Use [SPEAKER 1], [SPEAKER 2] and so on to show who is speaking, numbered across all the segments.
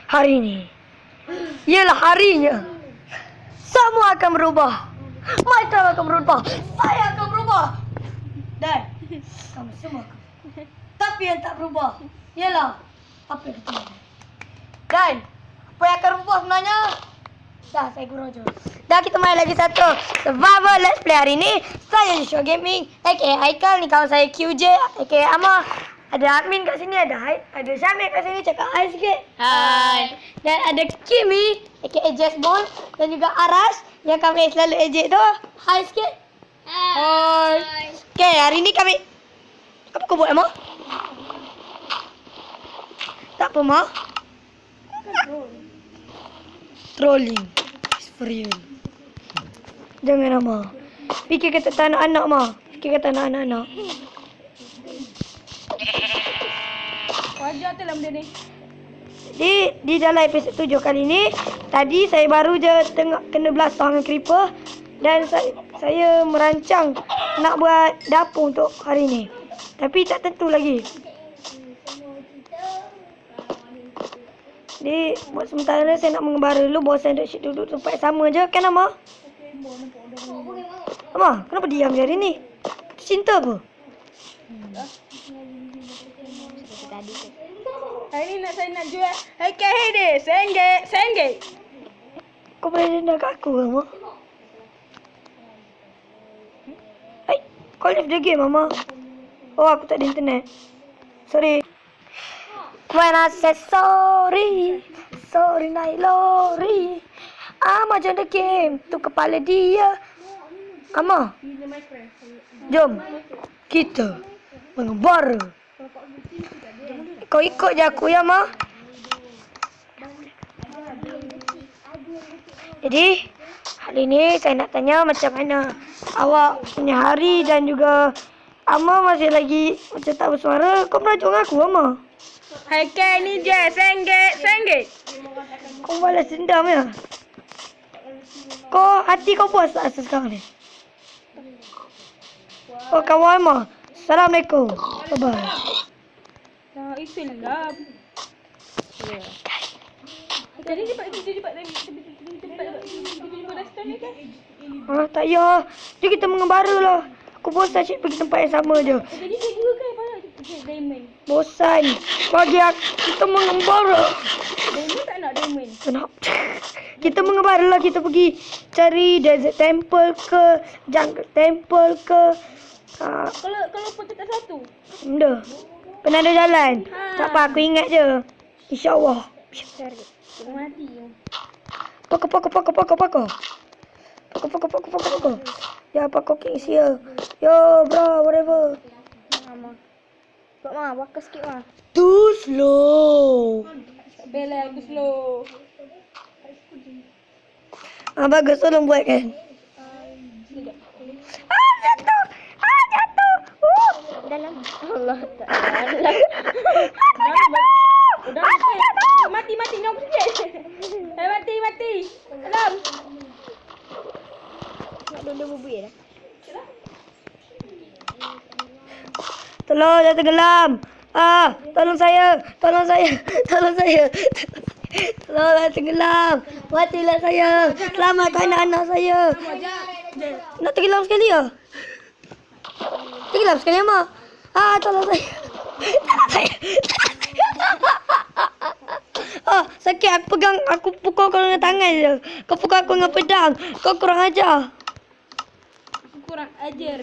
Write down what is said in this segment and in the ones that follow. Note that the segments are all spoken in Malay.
[SPEAKER 1] Hari ini ialah harinya. Semua akan berubah. Minecraft akan berubah. Saya akan berubah. Dan kamu semua akan berubah. Tapi yang tak berubah ialah apa yang kita lihat. Dan apa yang akan berubah sebenarnya? Dah, saya gurau je. Dah, kita main lagi satu survival let's play hari ni. Saya Joshua Gaming, aka Haikal. Ni kawan saya QJ, aka Amar. Ada admin kat sini, ada Syamil kat sini, cakap hi sikit.
[SPEAKER 2] Hai.
[SPEAKER 1] Dan ada Kimi, aka Jazzball. Dan juga Aras, yang kami selalu ejek tu. Hi sikit.
[SPEAKER 2] Hai.
[SPEAKER 1] Okay, hari ni kami... Apa kau buat, Amar? Tak apa, Amar. Trolling. It's for you. Jangan, Amar. Fikir kata tak anak-anak, Amar. Fikir kata anak-anak.
[SPEAKER 2] Wajar tu lah benda ni.
[SPEAKER 1] Jadi, di dalam episod 7 kali ni, tadi saya baru je tengok kena belasah dengan creeper. Dan saya merancang nak buat dapur untuk hari ni. Tapi tak tentu lagi. Jadi, buat sementara saya nak mengembara dulu. Bosan duduk tempat sama je. Kan, Amar? Amar, kenapa diam je hari ni? Cinta apa?
[SPEAKER 2] Hari ni saya nak jual Haikal ni. RM1.
[SPEAKER 1] Kau boleh denda kat aku ke, Amar? Hai, kau leave the game, Amar. Oh, aku tak ada internet. Sorry. When I said sorry, sorry naik lori. Amar join the game, tu kepala dia. Amar, jom kita mengembara. Kau ikut je aku ya, Amar. Jadi, hari ni saya nak tanya macam mana awak punya hari dan juga Amar masih lagi macam tak bersuara. Kau merajuk dengan aku, Amar.
[SPEAKER 2] Haikal ni je RM1.
[SPEAKER 1] Kau balas dendam ya? Kau, hati kau puas tak sekarang ni? Oh, kawan Amar. Assalamualaikum. Bye-bye.
[SPEAKER 2] Nah, Islam. Ya. Tadi cepat ni kan?
[SPEAKER 1] Tak payah. Jom kita mengembara lah. Aku bosan asyik pergi tempat yang sama je.
[SPEAKER 2] Tadi saya juga kan banyak diamond.
[SPEAKER 1] Bosan. Bagi aku, kita mengembara.
[SPEAKER 2] Diamond tak nak diamond.
[SPEAKER 1] Kenapa? Kita mengembara lah. Kita pergi cari desert temple ke, jungle temple ke.
[SPEAKER 2] Kalau pun tak satu.
[SPEAKER 1] Dah. Pernah ada jalan. Tak apa, aku ingat je. InsyaAllah.
[SPEAKER 2] Cari. Tengok mati.
[SPEAKER 1] Poko. Ya, Poko King is here. Yo, bro, whatever.
[SPEAKER 2] Mama. Buat mah, bakar sikit mah.
[SPEAKER 1] Too slow.
[SPEAKER 2] Bela aku slow.
[SPEAKER 1] Bagus, tolong buat kan.
[SPEAKER 2] Sekejap.
[SPEAKER 1] Jatuh.
[SPEAKER 2] Dalam. Allah Ta'ala. Udah mati. Nyom sikit. Mati. Dalam. Nak dulu bubuih dah.
[SPEAKER 1] Tolong, jangan tenggelam. Tolong saya. Tolong, jangan tenggelam. Matilah saya. Selamatkan anak-anak saya. Nak tenggelam sekali ya? Tenggelam sekali, Mak. Tolong saya. Sakit. Aku pukul kau dengan tangan je. Kau pukul aku dengan pedang. Kau kurang ajar.
[SPEAKER 2] Aku kurang ajar.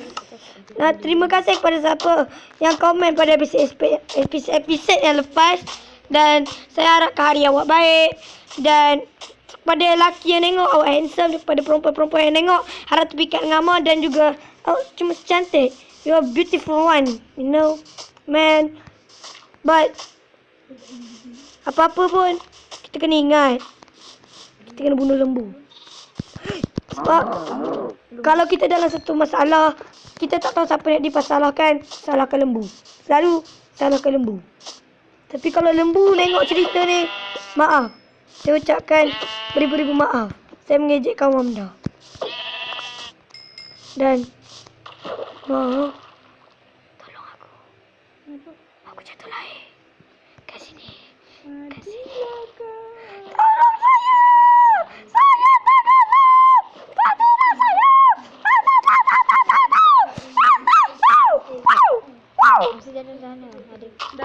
[SPEAKER 1] Terima kasih kepada siapa yang komen pada episod yang lepas. Dan saya harapkan hari awak baik. Dan kepada lelaki yang tengok, awak handsome. Kepada perempuan-perempuan yang tengok, harap terpikat dengan Amar. Dan juga awak cuma secantik. You are beautiful one. You know, man. But apa-apa pun, kita kena ingat, kita kena bunuh lembu. Sebab kalau kita dalam satu masalah, kita tak tahu siapa nak dipersalahkan, salahkan lembu. Selalu salahkan lembu. Tapi kalau lembu tengok cerita ni, maaf. Saya ucapkan beribu-ribu maaf. Saya mengejek kaum anda. Dan maaf, tolong aku. Aku jatuh lahir. Kat sini.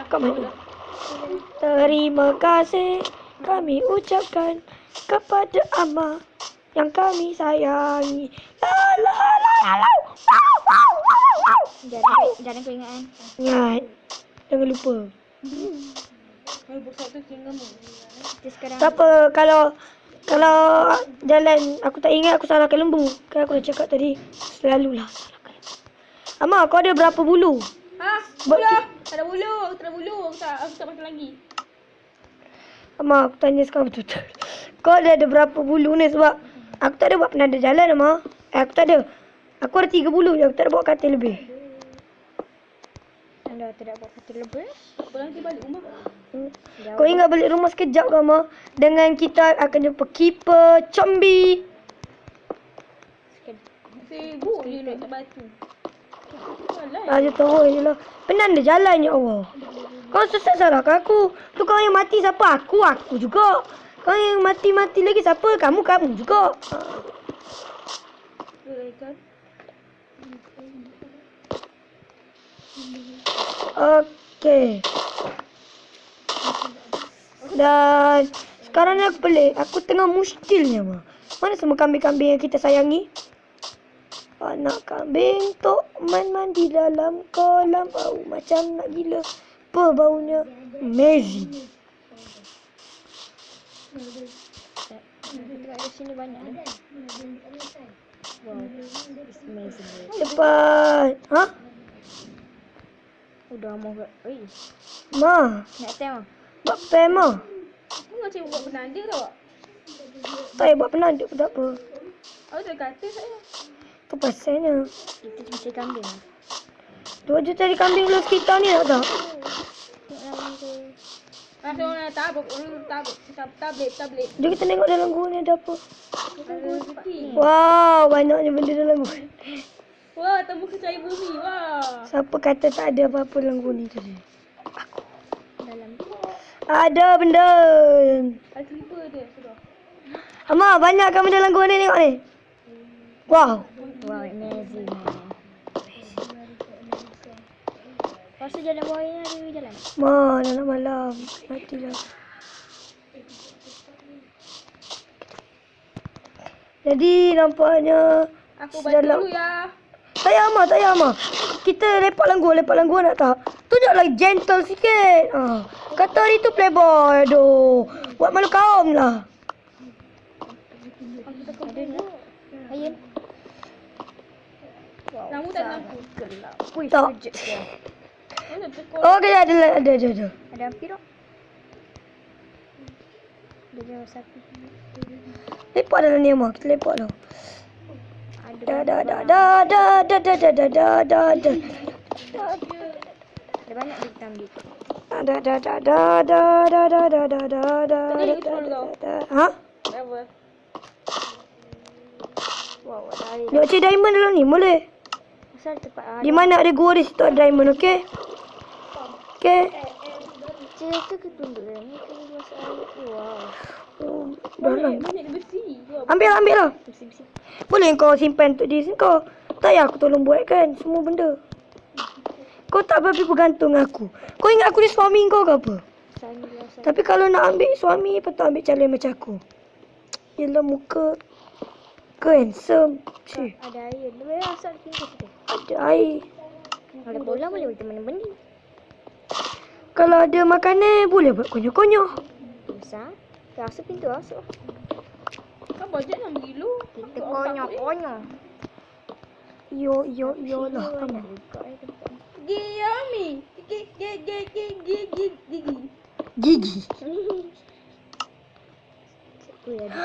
[SPEAKER 1] Kat mana? Terima kasih kami ucapkan kepada Amma yang kami sayangi. La la la la la. Wow, wow, wow, wow.
[SPEAKER 3] Jangan kau ingat kan.
[SPEAKER 1] Ingat. Jangan lupa.
[SPEAKER 3] Kita sekarang
[SPEAKER 1] Tak apa, kalau jalan aku tak ingat, aku salahkan lembu. Kan aku dah cakap tadi, selalulah salahkan. Amma, kau ada berapa bulu?
[SPEAKER 2] Ha?
[SPEAKER 1] Buat
[SPEAKER 2] Bulu? Tak ada bulu. Tak ada bulu. Aku tak makan lagi.
[SPEAKER 1] Amma, aku tanya sekarang betul-betul. Kau ada berapa bulu ni? Sebab aku tak ada buat pernah ada jalan, Amma. Aku tak ada. Aku ada 3 bulu je, aku tak ada bawa katil lebih.
[SPEAKER 3] anda tidak buat kata lebih.
[SPEAKER 2] Apa nanti balik rumah?
[SPEAKER 1] Kau ingat balik rumah sekejap ke, Amma? Dengan kita akan jumpa keeper, combi.
[SPEAKER 2] Sibuk je nak tak batu. Alah.
[SPEAKER 1] Aja terus je lah. Penat dia jalan, ya Allah. Kau susah salahkan aku. Tu kau yang mati siapa? Aku juga. Kau yang mati-mati lagi siapa? Kamu juga. Okey. Dan sekarang ni aku pelik. Aku tengah muskilnya, Ma. Mana semua kambing-kambing yang kita sayangi? Anak kambing tok mandi dalam kolam. Bau macam nak gila. Apa baunya? Amazing.
[SPEAKER 3] Kita ada sini banyak. Wow, it's amazing.
[SPEAKER 1] Cepat. Ha?
[SPEAKER 3] Udah mau ke? Oi,
[SPEAKER 1] Ma.
[SPEAKER 3] nak time ah.
[SPEAKER 1] Buat pem, Ma.
[SPEAKER 2] Aku nak cakap buat penanda tau.
[SPEAKER 1] Tak payah buat penanda pun tak apa.
[SPEAKER 2] Aku tak kata saya.
[SPEAKER 1] Tu pasalnya.
[SPEAKER 3] Kita cari kambing.
[SPEAKER 1] 2 juta cari kambing dulu sekitar ni tak tahu.
[SPEAKER 3] Tengok lawan tu.
[SPEAKER 2] Langsung nak tablet.
[SPEAKER 1] Jom kita tengok dalam gua ni ada apa.
[SPEAKER 2] Ada rezeki.
[SPEAKER 1] Wow, banyaknya benda dalam gua.
[SPEAKER 2] Wah, temu cahaya bumi. Wah.
[SPEAKER 1] Siapa kata tak ada apa-apa dalam gua ni tadi?
[SPEAKER 3] Dalam
[SPEAKER 1] Ada benda.
[SPEAKER 2] Ada slipper dia sudah.
[SPEAKER 1] Amma, banyak kan benda dalam gua ni, tengok ni. Wow.
[SPEAKER 3] wow, amazing. Pasal jalan bawah ni ada jalan.
[SPEAKER 1] Ma, dah nak malam. Matilah. Jadi nampaknya
[SPEAKER 2] Aku balik dulu ya.
[SPEAKER 1] Tak payah Amma. Kita lepak dalam gua nak tak? Tunjuklah gentle sikit. Kata hari tu playboy. Aduh. Buat malu kaum lah.
[SPEAKER 3] Ada nak? Ayun. Wow.
[SPEAKER 2] Namu tak nak aku.
[SPEAKER 3] Gelap. Wih,
[SPEAKER 1] Tak.
[SPEAKER 3] kejut dia.
[SPEAKER 2] Mana tekor.
[SPEAKER 1] Okey, ada.
[SPEAKER 3] Ada api tak? Dia jauh sapi.
[SPEAKER 1] Lepak dalam ni Amma. Kita lepak dah.
[SPEAKER 3] Ada
[SPEAKER 1] Da.
[SPEAKER 3] Ada banyak duit kita ambil.
[SPEAKER 1] Ha?
[SPEAKER 2] Apa?
[SPEAKER 3] Wow, ada air.
[SPEAKER 1] Nak cari diamond dalam ni, boleh?
[SPEAKER 3] Asal tempat ada.
[SPEAKER 1] Di mana ada gua di situ ada diamond, okey? Okey.
[SPEAKER 3] Cik tu ke tunduk dia. Ni kena masuk air. Wow.
[SPEAKER 1] Oh, dalam.
[SPEAKER 2] Banyak besi.
[SPEAKER 1] Ambil lah.
[SPEAKER 3] Besi-besi.
[SPEAKER 1] Boleh kau simpan untuk diri sendiri kau. Tak payah aku tolong buatkan semua benda. Kau tak berapa bergantung aku. Kau ingat aku ni suami kau ke apa?
[SPEAKER 3] Sana biasa.
[SPEAKER 1] Tapi kalau nak ambil suami, patut ambil calon macam aku. Yelah muka handsome. Cik,
[SPEAKER 3] Ada air. Lebih asal tinggal situ.
[SPEAKER 1] ada air.
[SPEAKER 3] Ada bola boleh buat mana-mana.
[SPEAKER 1] Kalau ada makanan, boleh buat konyol-konyol.
[SPEAKER 3] Besar. Rasa pintu masuk.
[SPEAKER 2] Kan bajet 6 kilo.
[SPEAKER 3] Kita konyol-konyol.
[SPEAKER 1] Yo lah.
[SPEAKER 3] Banyak
[SPEAKER 1] Kamu.
[SPEAKER 3] juga air tempat.
[SPEAKER 2] Giyami. Gigi.
[SPEAKER 1] Gigi.
[SPEAKER 3] Wih, ada.